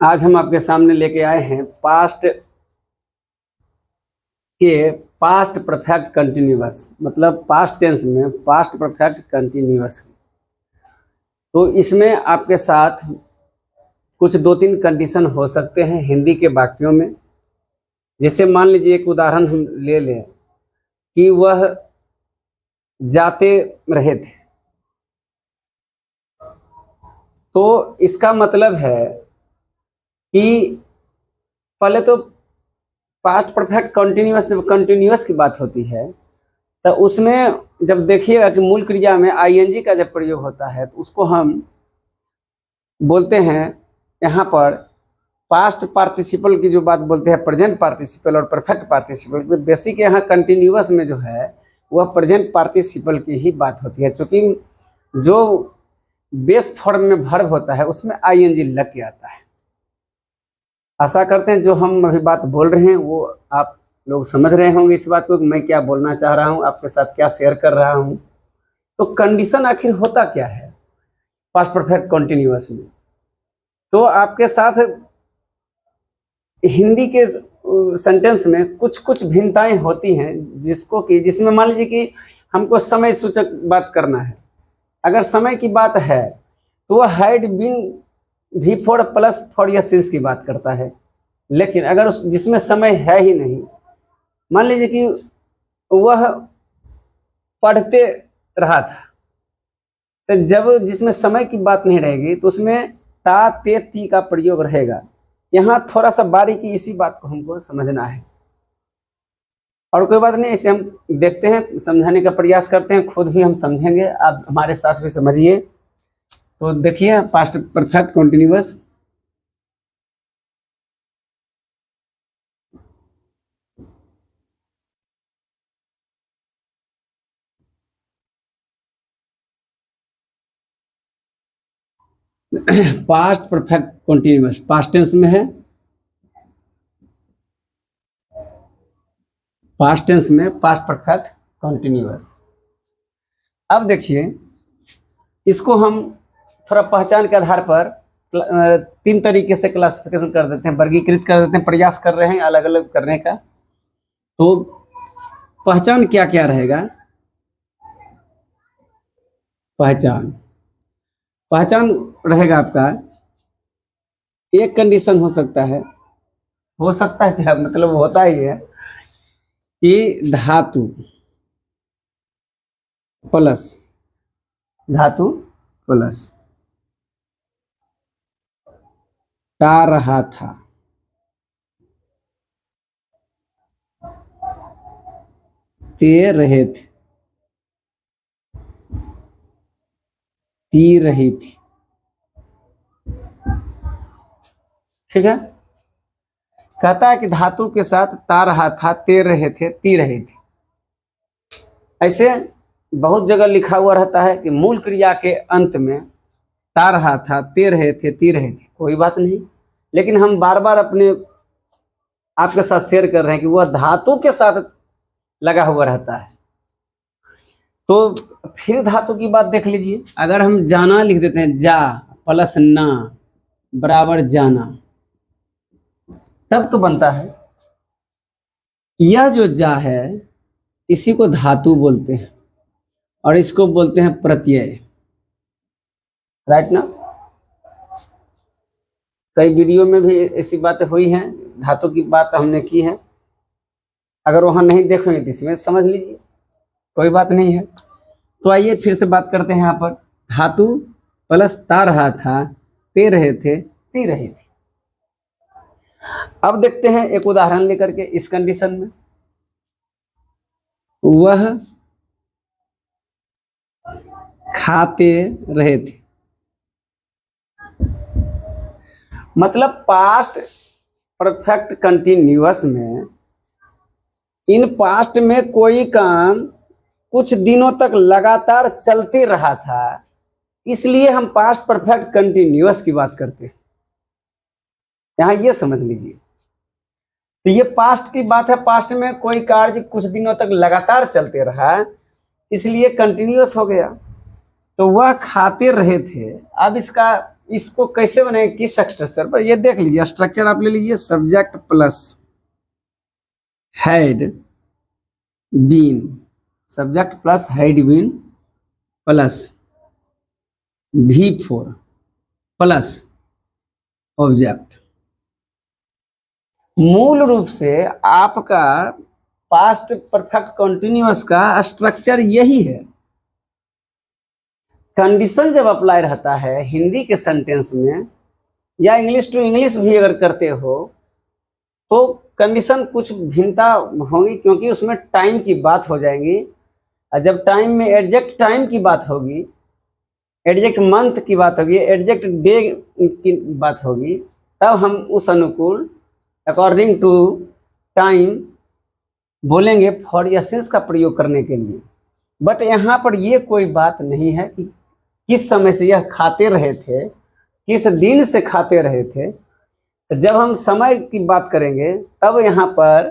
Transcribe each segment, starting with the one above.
आज हम आपके सामने लेके आए हैं पास्ट परफेक्ट कंटिन्यूअस, मतलब पास्ट टेंस में पास्ट परफेक्ट कंटिन्यूअस। तो इसमें आपके साथ कुछ 2-3 कंडीशन हो सकते हैं हिंदी के वाक्यों में। जैसे मान लीजिए एक उदाहरण हम ले लें कि वह जाते रहे थे, तो इसका मतलब है कि पहले तो पास्ट परफेक्ट कंटिन्यूअस की बात होती है, तो उसमें जब देखिएगा कि मूल क्रिया में आईएनजी का जब प्रयोग होता है तो उसको हम बोलते हैं यहाँ पर पास्ट पार्टिसिपल की जो बात बोलते हैं प्रेजेंट पार्टिसिपल और परफेक्ट पार्टिसिपल। बेसिक यहाँ कंटिन्यूअस में जो है वह प्रेजेंट पार्टिसिपल की ही बात होती है, क्योंकि जो बेस फॉर्म में वर्ब होता है उसमें आईएनजी लग के आता है। आशा करते हैं जो हम अभी बात बोल रहे हैं वो आप लोग समझ रहे होंगे इस बात को कि मैं क्या बोलना चाह रहा हूँ, आपके साथ क्या शेयर कर रहा हूँ। तो कंडीशन आखिर होता क्या है पास्ट परफेक्ट कंटिन्यूअस में? तो आपके साथ हिंदी के सेंटेंस में कुछ कुछ भिन्नताएं होती हैं जिसमें मान लीजिए कि हमको समय सूचक बात करना है। अगर समय की बात है तो वह had been V4 plus for या सिंस की बात करता है, लेकिन अगर जिसमें समय है ही नहीं, मान लीजिए कि वह पढ़ते रहा था, तो जब जिसमें समय की बात नहीं रहेगी तो उसमें ता ते ती का प्रयोग रहेगा। यहाँ थोड़ा सा बारीकी इसी बात को हमको समझना है, और कोई बात नहीं, इसे हम देखते हैं, समझाने का प्रयास करते हैं, खुद भी हम समझेंगे, आप हमारे साथ भी समझिए। तो देखिए past perfect continuous, past perfect continuous past tense में है, पास्ट टेंस में पास्ट परफेक्ट कंटिन्यूअस। अब देखिए इसको हम थोड़ा पहचान के आधार पर 3 तरीके से क्लासिफिकेशन कर देते हैं, वर्गीकृत कर देते हैं, प्रयास कर रहे हैं अलग अलग करने का। तो पहचान क्या क्या रहेगा? पहचान रहेगा आपका, एक कंडीशन हो सकता है क्या, मतलब होता ही है कि धातु प्लस ता रहा था, ते रहे थे, ती रही थी। ठीक है, कहता है कि धातु के साथ ता रहा था, ते रहे थे, ती रही थी। ऐसे बहुत जगह लिखा हुआ रहता है कि मूल क्रिया के अंत में ता रहा था, ते रहे थे, ती रहे थे, कोई बात नहीं, लेकिन हम बार बार अपने आपके साथ शेयर कर रहे हैं कि वह धातु के साथ लगा हुआ रहता है। तो फिर धातु की बात देख लीजिए, अगर हम जाना लिख देते हैं, जा प्लस ना बराबर जाना, तब तो बनता है। यह जो जा है इसी को धातु बोलते हैं और इसको बोलते हैं प्रत्यय, राइट ना? कई वीडियो में भी ऐसी बातें हुई हैं, धातु की बात हमने की है, अगर वहां नहीं देखेंगे तो इसमें समझ लीजिए, कोई बात नहीं है। तो आइए फिर से बात करते हैं। यहाँ पर धातु प्लस ता रहा था, ते रहे थे, ती रही थी। अब देखते हैं एक उदाहरण लेकर के इस कंडीशन में, वह खाते रहे थे, मतलब पास्ट परफेक्ट कंटिन्यूअस में इन पास्ट में कोई काम कुछ दिनों तक लगातार चलते रहा था, इसलिए हम पास्ट परफेक्ट कंटिन्यूअस की बात करते हैं। यहां ये समझ लीजिए, तो ये पास्ट की बात है, पास्ट में कोई कार्य कुछ दिनों तक लगातार चलते रहा इसलिए कंटिन्यूअस हो गया। तो वह खाते रहे थे, अब इसका इसको कैसे बनाएंगे, किस स्ट्रक्चर पर, ये देख लीजिए। स्ट्रक्चर आप ले लीजिए, subject plus had been, subject plus had been plus V4 plus object. मूल रूप से आपका पास्ट परफेक्ट कंटिन्यूअस का स्ट्रक्चर यही है। कंडीशन जब अप्लाई रहता है हिंदी के सेंटेंस में या इंग्लिश टू इंग्लिश भी अगर करते हो तो कंडीशन कुछ भिन्नता होगी, क्योंकि उसमें टाइम की बात हो जाएगी। और जब टाइम में एग्जैक्ट टाइम की बात होगी, एग्जैक्ट मंथ की बात होगी, एग्जैक्ट डे की बात होगी, तब हम उस अनुकूल अकॉर्डिंग टू टाइम बोलेंगे फॉर या सिंस का प्रयोग करने के लिए। बट यहाँ पर ये कोई बात नहीं है कि किस समय से यह खाते रहे थे, किस दिन से खाते रहे थे। तो जब हम समय की बात करेंगे तब यहाँ पर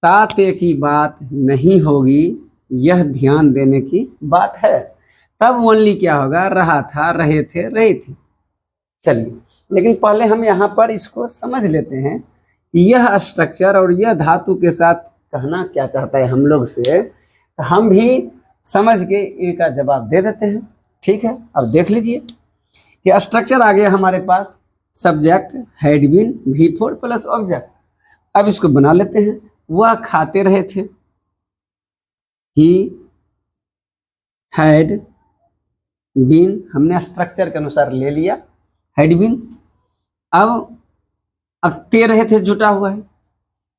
ताते की बात नहीं होगी, यह ध्यान देने की बात है। तब ओनली क्या होगा, रहा था, रहे थे, रही थी। चलिए, लेकिन पहले हम यहाँ पर इसको समझ लेते हैं कि यह स्ट्रक्चर और यह धातु के साथ कहना क्या चाहता है हम लोग से। तो हम भी समझ के इनका जवाब दे देते हैं। ठीक है, अब देख लीजिए कि स्ट्रक्चर आ गया हमारे पास, subject had been V4 plus object. अब इसको बना लेते हैं। वह खाते रहे थे, ही हैड बीन, हमने स्ट्रक्चर के अनुसार ले लिया हेड बीन। अब ते रहे थे, जुटा हुआ है,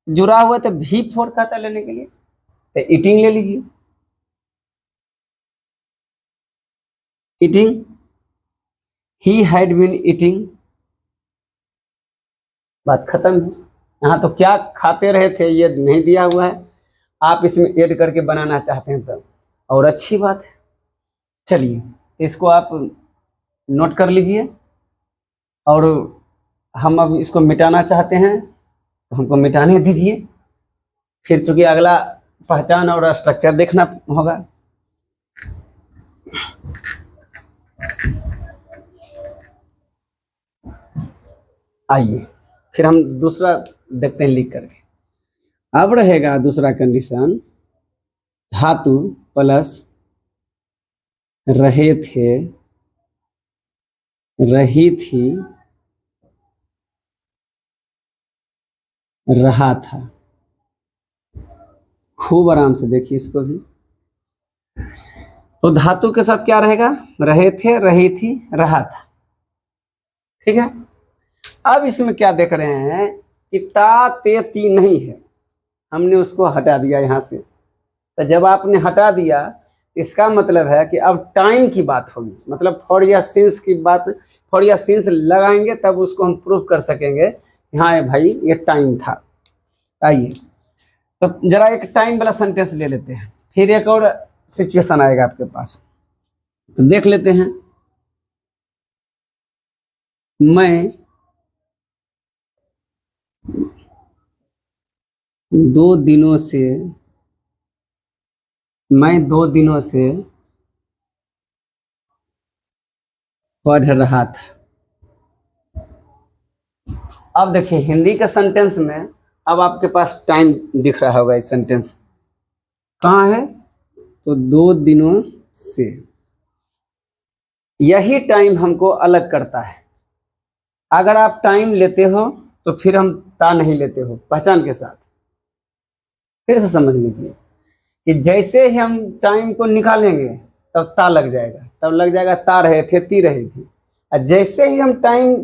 जुड़ा हुआ तो V4 कहता लेने के लिए, तो ईटिंग ले लीजिए, ईटिंग, ही हैड बीन ईटिंग, बात खत्म है। यहाँ तो क्या खाते रहे थे ये नहीं दिया हुआ है, आप इसमें ऐड करके बनाना चाहते हैं तब और अच्छी बात है। चलिए, इसको आप नोट कर लीजिए। और हम अब इसको मिटाना चाहते हैं तो हमको मिटाने दीजिए। फिर चूंकि अगला पहचान और स्ट्रक्चर देखना होगा। आइए फिर हम दूसरा देखते हैं लिख करके। अब रहेगा दूसरा कंडीशन, धातु प्लस रहे थे, रही थी, रहा था। खूब आराम से देखिए इसको भी। तो धातु के साथ क्या रहेगा, रहे थे, रही थी, रहा था। ठीक है, अब इसमें क्या देख रहे हैं कि ता ते ती नहीं है, हमने उसको हटा दिया यहाँ से। तो जब आपने हटा दिया, इसका मतलब है कि अब टाइम की बात होगी, मतलब फॉर या सिंस की बात, फॉर या सिंस लगाएंगे तब उसको हम प्रूव कर सकेंगे कि हाँ भाई ये टाइम था। आइए तो जरा एक टाइम वाला सेंटेंस ले लेते हैं, फिर एक और सिचुएशन आएगा आपके पास, तो देख लेते हैं। मैं 2 दिनों से, मैं 2 दिनों से पढ़ रहा था। अब देखिए हिंदी के सेंटेंस में अब आपके पास टाइम दिख रहा होगा, इस सेंटेंस कहाँ है, तो 2 दिनों से, यही टाइम हमको अलग करता है। अगर आप टाइम लेते हो तो फिर हम ता नहीं लेते हो पहचान के साथ। फिर से समझ लीजिए कि जैसे ही हम टाइम को निकालेंगे तब ता लग जाएगा, तब लग जाएगा ता रहे थे, ती रही थी। और जैसे ही हम टाइम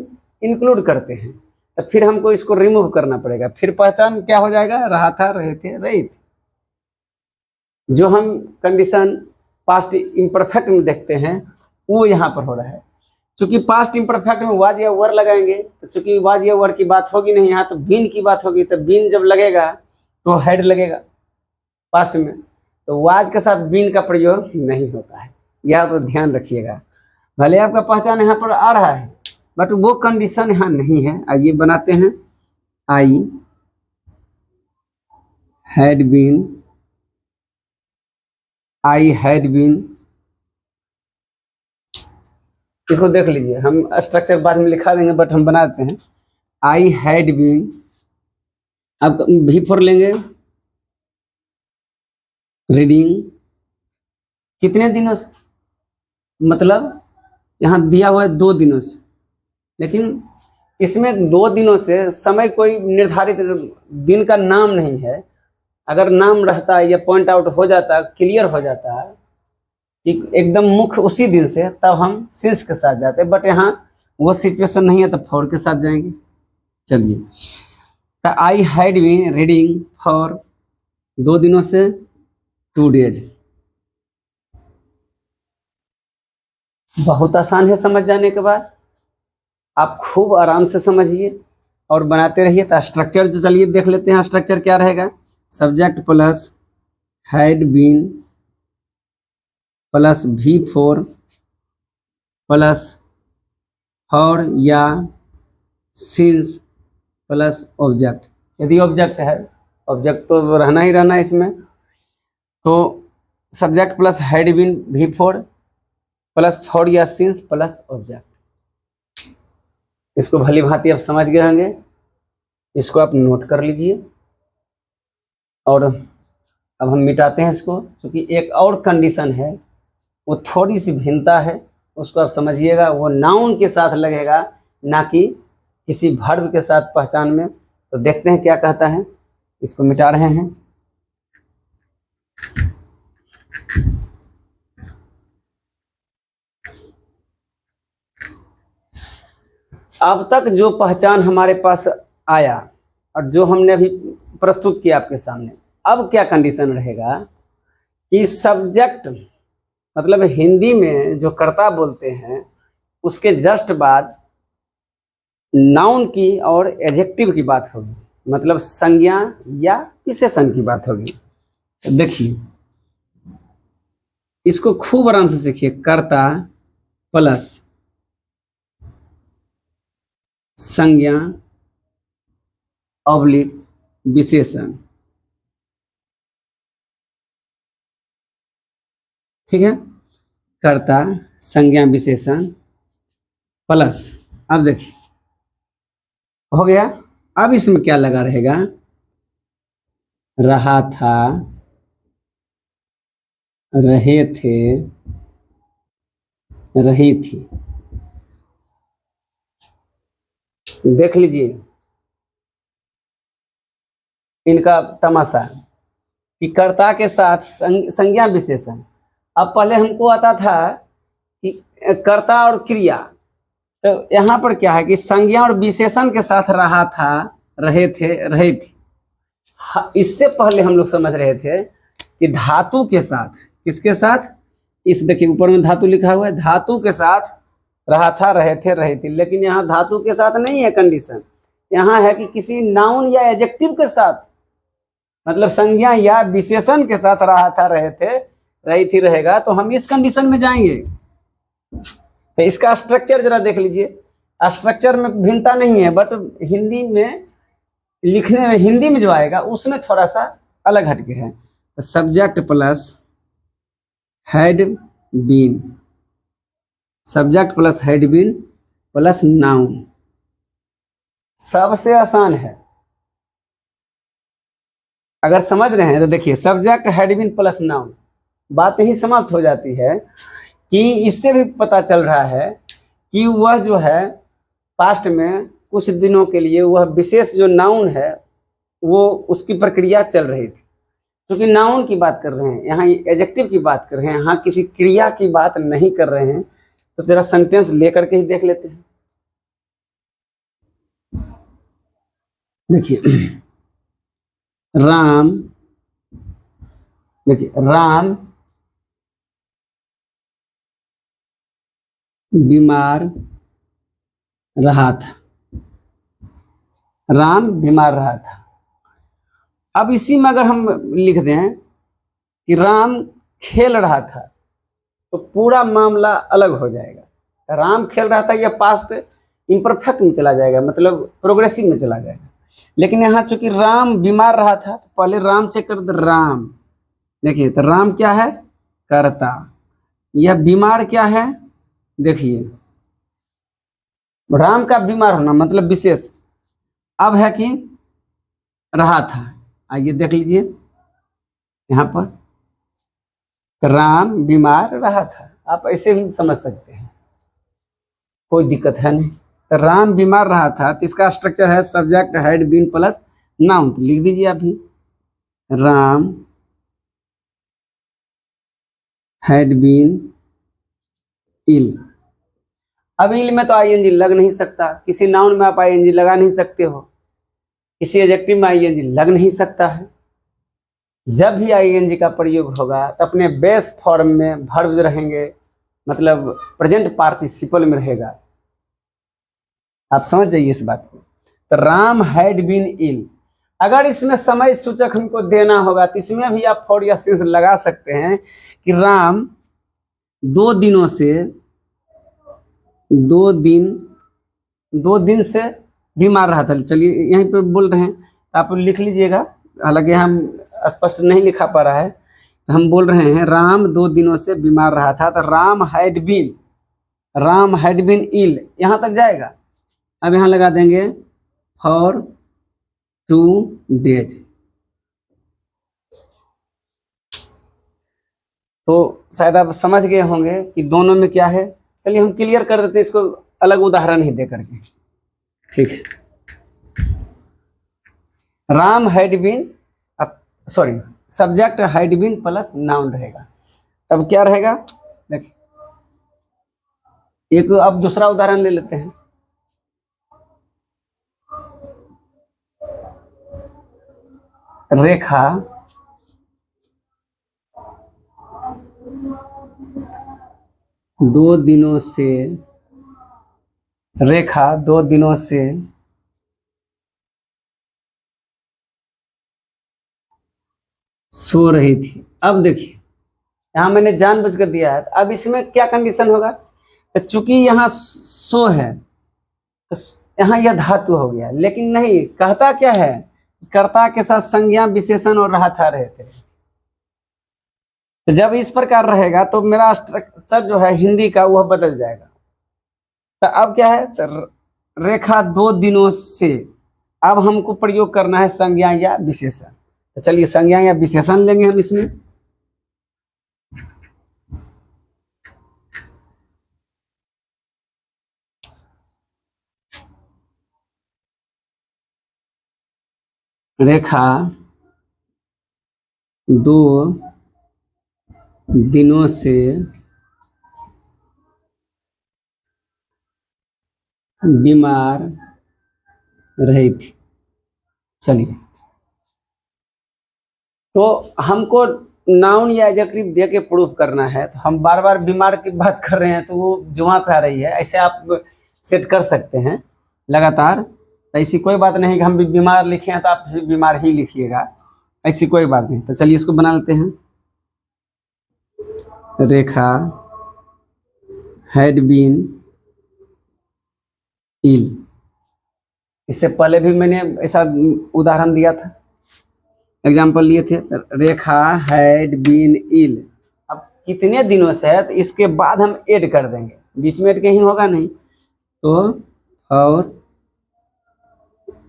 इंक्लूड करते हैं तो फिर हमको इसको रिमूव करना पड़ेगा, फिर पहचान क्या हो जाएगा, रहा था, रहे थे, रही थी। जो हम कंडीशन पास्ट इम्परफेक्ट में देखते हैं वो यहाँ पर हो रहा है। चूंकि पास्ट इम्परफेक्ट में वाज या वर लगाएंगे, तो चूंकि वाज या वर की बात होगी नहीं, यहाँ तो बीन की बात होगी, तो बीन जब लगेगा तो हेड लगेगा पास्ट में, तो वाज के साथ बीन का प्रयोग नहीं होता है, यह तो ध्यान रखिएगा। भले आपका पहचान यहाँ पर आ रहा है बट वो कंडीशन यहाँ नहीं है। आइए बनाते हैं, I had been, I had been इसको देख लीजिए, हम स्ट्रक्चर बाद में लिखा देंगे बट हम बना देते हैं। आई हैड बीन, अब V4 लेंगे, रीडिंग कितने दिनों से, मतलब यहाँ दिया हुआ है 2 दिनों से, लेकिन इसमें 2 दिनों से समय कोई निर्धारित दिन का नाम नहीं है। अगर नाम रहता है या पॉइंट आउट हो जाता, क्लियर हो जाता है कि एकदम मुख्य उसी दिन से, तब हम सिंस के साथ जाते, बट यहाँ वो सिचुएशन नहीं है तो फॉर के साथ जाएंगे। चलिए, तो I had been reading for 2 दिनों से 2 डेज। बहुत आसान है, समझ जाने के बाद आप खूब आराम से समझिए और बनाते रहिए। तो स्ट्रक्चर चलिए देख लेते हैं, स्ट्रक्चर क्या रहेगा। Subject plus had been plus V4 plus for या सिंस प्लस ऑब्जेक्ट। यदि ऑब्जेक्ट है, ऑब्जेक्ट तो रहना ही रहना है इसमें, तो subject plus had been V4 plus for या सिंस प्लस ऑब्जेक्ट। इसको भली भांति आप समझ गए होंगे, इसको आप नोट कर लीजिए। और अब हम मिटाते हैं इसको, क्योंकि एक और कंडीशन है, वो थोड़ी सी भिन्नता है, उसको आप समझिएगा। वो नाउन के साथ लगेगा, ना कि किसी वर्ब के साथ पहचान में। तो देखते हैं क्या कहता है, इसको मिटा रहे हैं। अब तक जो पहचान हमारे पास आया और जो हमने अभी प्रस्तुत किया आपके सामने, अब क्या कंडीशन रहेगा कि सब्जेक्ट, मतलब हिंदी में जो कर्ता बोलते हैं, उसके जस्ट बाद नाउन की और एडजेक्टिव की बात होगी, मतलब संज्ञा या विशेषण की बात होगी। देखिए, इसको खूब आराम से सीखिए। कर्ता प्लस संज्ञा ऑब्लिक विशेषण, ठीक है। कर्ता संज्ञा विशेषण प्लस, अब देखिए हो गया। अब इसमें क्या लगा रहेगा, रहा था, रहे थे, रही थी। देख लीजिए इनका तमाशा कि कर्ता के साथ संज्ञा विशेषण। अब पहले हमको आता था कि कर्ता और क्रिया, तो यहाँ पर क्या है कि संज्ञा और विशेषण के साथ रहा था, रहे थे, रही थी। इससे पहले हम लोग समझ रहे थे कि धातु के साथ, किसके साथ, इस देखिए ऊपर में धातु लिखा हुआ है, धातु के साथ रहा था, रहे थे, रही थी। लेकिन यहाँ धातु के साथ नहीं है कंडीशन, यहाँ है कि किसी नाउन या एडजेक्टिव के साथ, मतलब संज्ञा या विशेषण के साथ रहा था, रहे थे, रही थी रहेगा, तो हम इस कंडीशन में जाएंगे। तो इसका स्ट्रक्चर जरा देख लीजिए। स्ट्रक्चर में भिन्नता नहीं है, बट हिंदी में लिखने में, हिंदी में जो आएगा उसमें थोड़ा सा अलग हटके है। तो subject plus had been, subject plus had been plus noun, सबसे आसान है। अगर समझ रहे हैं तो देखिए, subject had been plus noun, बात ही समाप्त हो जाती है। कि इससे भी पता चल रहा है कि वह जो है पास्ट में कुछ दिनों के लिए वह विशेष जो नाउन है वो उसकी प्रक्रिया चल रही थी। क्योंकि नाउन की बात कर रहे हैं, यहाँ एडजेक्टिव की बात कर रहे हैं, यहाँ किसी क्रिया की बात नहीं कर रहे हैं। तो जरा सेंटेंस लेकर के ही देख लेते हैं। देखिए राम, देखिए राम बीमार रहा था, राम बीमार रहा था। अब इसी में अगर हम लिख दें कि राम खेल रहा था, तो पूरा मामला अलग हो जाएगा। राम खेल रहा था, यह पास्ट इम्परफेक्ट में चला जाएगा, मतलब प्रोग्रेसिव में चला जाएगा। लेकिन यहाँ चूंकि राम बीमार रहा था, तो पहले राम चेक कर दे, राम देखिए, तो राम क्या है, कर्ता, यह बीमार क्या है, देखिए राम का बीमार होना मतलब विशेष। अब है कि रहा था, आइए देख लीजिए यहाँ पर, राम बीमार रहा था, आप ऐसे भी समझ सकते हैं, कोई दिक्कत है नहीं। तो राम बीमार रहा था, तो इसका स्ट्रक्चर है subject had been plus noun. तो लिख दीजिए आप भी, राम हैड बीन इल। अब इल में तो आईएनजी लग नहीं सकता, किसी नाउन में आप आईएनजी लगा नहीं सकते हो, किसी एडजेक्टिव में आईएनजी लग नहीं सकता है। जब भी आईएनजी का प्रयोग होगा तो अपने बेस फॉर्म में वर्ब रहेंगे, मतलब प्रेजेंट पार्टिसिपल में रहेगा। आप समझ जाइए इस बात को। तो राम हैड बीन इल, अगर इसमें समय सूचक हमको देना होगा तो इसमें भी आप फॉर या सिंस लगा सकते हैं कि राम 2 दिनों से 2 दिन से बीमार रहा था। चलिए यहीं पे बोल रहे हैं, तो आप लिख लीजिएगा, हालांकि हम स्पष्ट नहीं लिखा पा रहा है, तो हम बोल रहे हैं राम 2 दिनों से बीमार रहा था। तो राम हैड बीन इल यहाँ तक जाएगा। अब यहाँ लगा देंगे फॉर 2 days। तो शायद आप समझ गए होंगे कि दोनों में क्या है। चलिए हम क्लियर कर देते हैं इसको अलग उदाहरण ही दे करके, ठीक है। Ram had been, sorry subject had been plus noun रहेगा, तब क्या रहेगा देखिए। एक अब दूसरा उदाहरण ले लेते हैं। रेखा 2 दिनों से, रेखा 2 दिनों से सो रही थी। अब देखिए यहाँ मैंने जानबूझकर दिया है, अब इसमें क्या कंडीशन होगा, तो चूंकि यहाँ सो है तो यहाँ यह धातु हो गया, लेकिन नहीं, कहता क्या है, कर्ता के साथ संज्ञा विशेषण और रहा था रहते। तो जब इस प्रकार रहेगा तो मेरा स्ट्रक्चर जो है हिंदी का वह बदल जाएगा। तो अब क्या है, तो रेखा 2 दिनों से, अब हमको प्रयोग करना है संज्ञा या विशेषण। तो चलिए संज्ञा या विशेषण लेंगे हम इसमें। रेखा 2 दिनों से बीमार रही थी। चलिए, तो हमको नाउन या एडजेक्टिव दे के प्रूफ करना है, तो हम बार बार बीमार की बात कर रहे हैं तो वो जुआ पे आ रही है, ऐसे आप सेट कर सकते हैं लगातार। तो ऐसी कोई बात नहीं कि हम भी बीमार लिखे हैं तो आप भी बीमार ही लिखिएगा, ऐसी कोई बात नहीं। तो चलिए इसको बना लेते हैं। रेखा हैड बीन इल, इससे पहले भी मैंने ऐसा उदाहरण दिया था, एग्जाम्पल लिए थे। रेखा हैड बीन इल, अब कितने दिनों से है तो इसके बाद हम ऐड कर देंगे, बीच में ऐड कहीं होगा नहीं, तो फॉर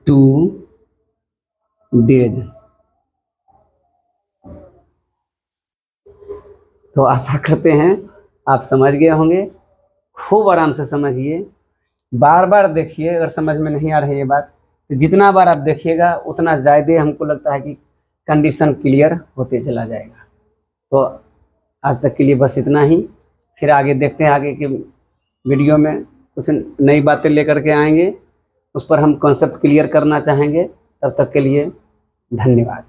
2 days। तो आशा करते हैं आप समझ गए होंगे, खूब आराम से समझिए, बार बार देखिए। अगर समझ में नहीं आ रही है बात तो जितना बार आप देखिएगा उतना ज़्यादा हमको लगता है कि कंडीशन क्लियर होते चला जाएगा। तो आज तक के लिए बस इतना ही, फिर आगे देखते हैं, आगे के वीडियो में कुछ नई बातें लेकर के आएंगे, उस पर हम कॉन्सेप्ट क्लियर करना चाहेंगे। तब तक के लिए धन्यवाद।